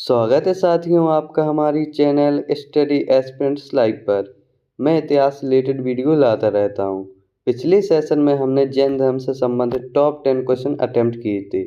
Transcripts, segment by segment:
स्वागत है साथियों आपका हमारी चैनल स्टडी एस्पिरेंट्स लाइव पर। मैं इतिहास रिलेटेड वीडियो लाता रहता हूं। पिछले सेशन में हमने जैन धर्म से संबंधित टॉप 10 क्वेश्चन अटेम्प्ट किए थे।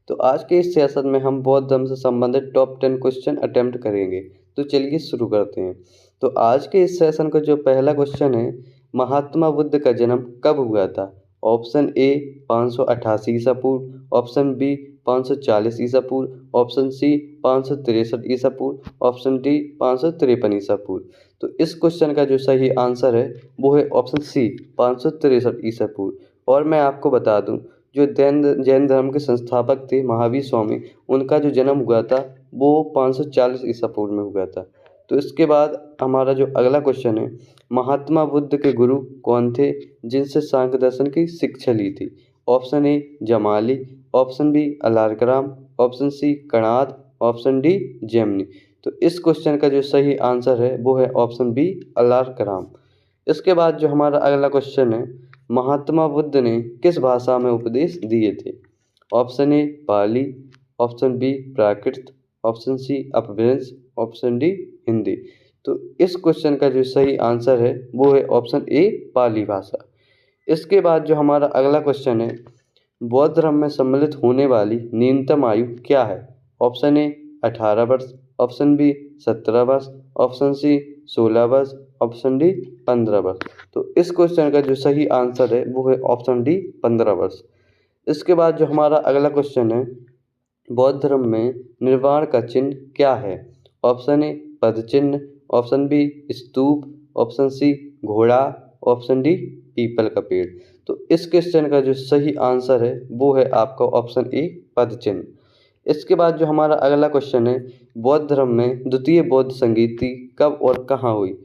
तो आज के इस सेशन में हम बौद्ध धर्म से संबंधित टॉप 10 क्वेश्चन अटेम्प्ट करेंगे। तो चलिए शुरू करते हैं। तो आज के इस सेशन का जो पहला क्वेश्चन है, महात्मा बुद्ध का जन्म कब हुआ था? ऑप्शन ए 588 ईसा पूर्व, ऑप्शन बी 540 ईसा पूर्व, ऑप्शन सी 563 ईसा पूर्व, ऑप्शन डी 553 ईसा पूर्व। तो इस क्वेश्चन का जो सही आंसर है वो है ऑप्शन सी 563 ईसा पूर्व। और मैं आपको बता दूं, जो जैन धर्म के संस्थापक थे महावीर स्वामी, उनका जो जन्म हुआ था वो 540 ईसा पूर्व में हुआ था। तो इसके बाद हमारा जो अगला क्वेश्चन है, महात्मा बुद्ध के गुरु कौन थे जिनसे सांख्य दर्शन की शिक्षा ली थी? Option A Jamali, option B अलारकराम, option C Kanad, option D Jaimini. तो इस क्वेश्चन का जो सही आंसर है वो है ऑप्शन बी अलारकराम। इसके बाद जो हमारा अगला क्वेश्चन है, महात्मा बुद्ध ने किस भाषा में उपदेश दिए थे? Option A Pali, option B Prakrit, option C Apabhramsha, option D Hindi. तो इस क्वेश्चन का जो सही आंसर है वो है ऑप्शन ए पाली भाषा। इसके बाद जो हमारा अगला क्वेश्चन है, बौद्ध धर्म में सम्मिलित होने वाली न्यूनतम आयु क्या है? ऑप्शन ए 18 वर्ष, ऑप्शन बी 17 वर्ष, ऑप्शन सी 16 वर्ष, ऑप्शन डी 15 वर्ष। तो इस क्वेश्चन का जो सही आंसर है वो है ऑप्शन डी 15 वर्ष। इसके बाद जो हमारा अगला क्वेश्चन है, बौद्ध धर्म में निर्वाण का चिन्ह क्या है? ऑप्शन ए पद चिन्ह, ऑप्शन बी स्तूप, ऑप्शन सी घोड़ा, ऑप्शन डी पीपल का पेड़। तो इस क्वेश्चन का जो सही आंसर है वो है आपका ऑप्शन ए पद चिन्ह। इसके बाद जो हमारा अगला क्वेश्चन है, बौद्ध धर्म में द्वितीय बौद्ध संगीति कब और कहाँ हुई?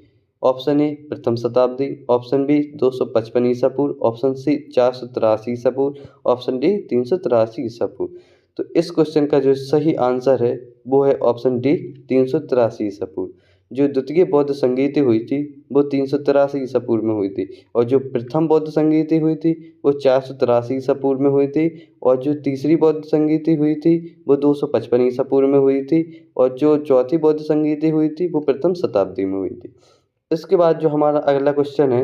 ऑप्शन ए प्रथम शताब्दी, ऑप्शन बी 255 ईसा पूर्व, ऑप्शन सी 483 ईसा पूर्व, ऑप्शन डी 383 ईसा पूर्व। तो इस क्वेश्चन का जो सही आंसर है वो है ऑप्शन डी 383 ईसा पूर्व। जो द्वितीय बौद्ध संगीति हुई थी वो 383 ईसा पूर्व में हुई थी, और जो प्रथम बौद्ध संगीति हुई थी वो 483 ईसा पूर्व में हुई थी, और जो तीसरी बौद्ध संगीति हुई थी वो 255 ईसा पूर्व में हुई थी, और जो चौथी बौद्ध संगीति हुई थी वो प्रथम शताब्दी में हुई थी। इसके बाद जो हमारा अगला क्वेश्चन है,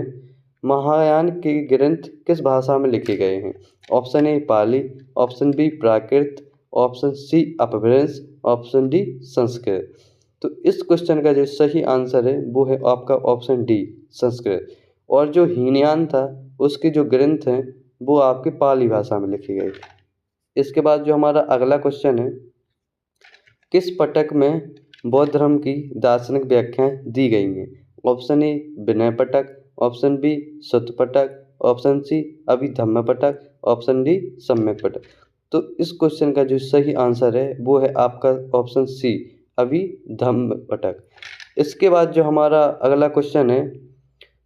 महायान के ग्रंथ किस भाषा में लिखे गए हैं? Option A Pali, option B Prakrit, option C Apabhramsha, option D Sanskrit. तो इस क्वेश्चन का जो सही आंसर है वो है आपका ऑप्शन डी संस्कृत। और जो हीनयान था उसके जो ग्रंथ हैं वो आपके पाली भाषा में लिखे गए थे। इसके बाद जो हमारा अगला क्वेश्चन है, किस पटक में बौद्ध धर्म की दार्शनिक व्याख्याएं दी गई हैं? ऑप्शन ए विनय पटक, ऑप्शन बी सुत्त पटक, ऑप्शन सी अभिधम्म पटक, ऑप्शन डी सम्यक पटक। तो इस क्वेश्चन का जो सही आंसर है वो है आपका ऑप्शन सी अभिधम्म पटक। इसके बाद जो हमारा अगला क्वेश्चन है,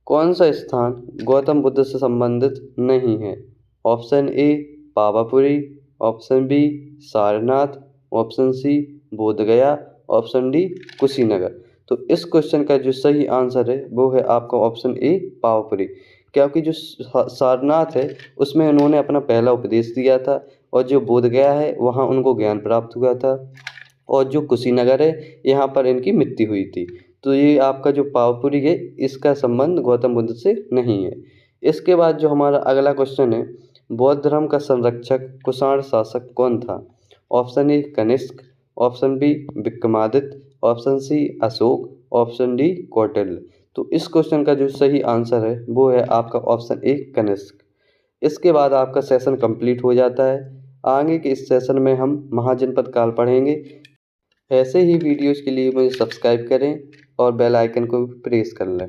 कौन सा स्थान गौतम बुद्ध से संबंधित नहीं है? Option A Pawapuri, option B Sarnath, option C Bodhgaya, option D Kushinagar. तो इस क्वेश्चन का जो सही आंसर है वो है आपका ऑप्शन ए पावापुरी, क्योंकि जो सारनाथ है उसमें उन्होंने अपना पहला उपदेश दिया था, और जो बोधगया है वहाँ उनको ज्ञान प्राप्त हुआ था, और जो कुशीनगर है यहाँ पर इनकी मृत्यु हुई थी। तो ये आपका जो पावापुरी है इसका संबंध गौतम बुद्ध से नहीं है। इसके बाद जो हमारा अगला क्वेश्चन है, बौद्ध धर्म का संरक्षक कुषाण शासक कौन था? Option A Kanishka, option B Vikramaditya, option C Ashoka, option D Kautilya. तो इस क्वेश्चन का जो सही आंसर है वो है आपका ऑप्शन ए कनिष्क। इसके बाद आपका सेशन कंप्लीट हो जाता है। आगे के इस सेशन में हम महाजनपद काल पढ़ेंगे। ऐसे ही वीडियोज़ के लिए मुझे सब्सक्राइब करें और बेल आइकन को भी प्रेस कर लें।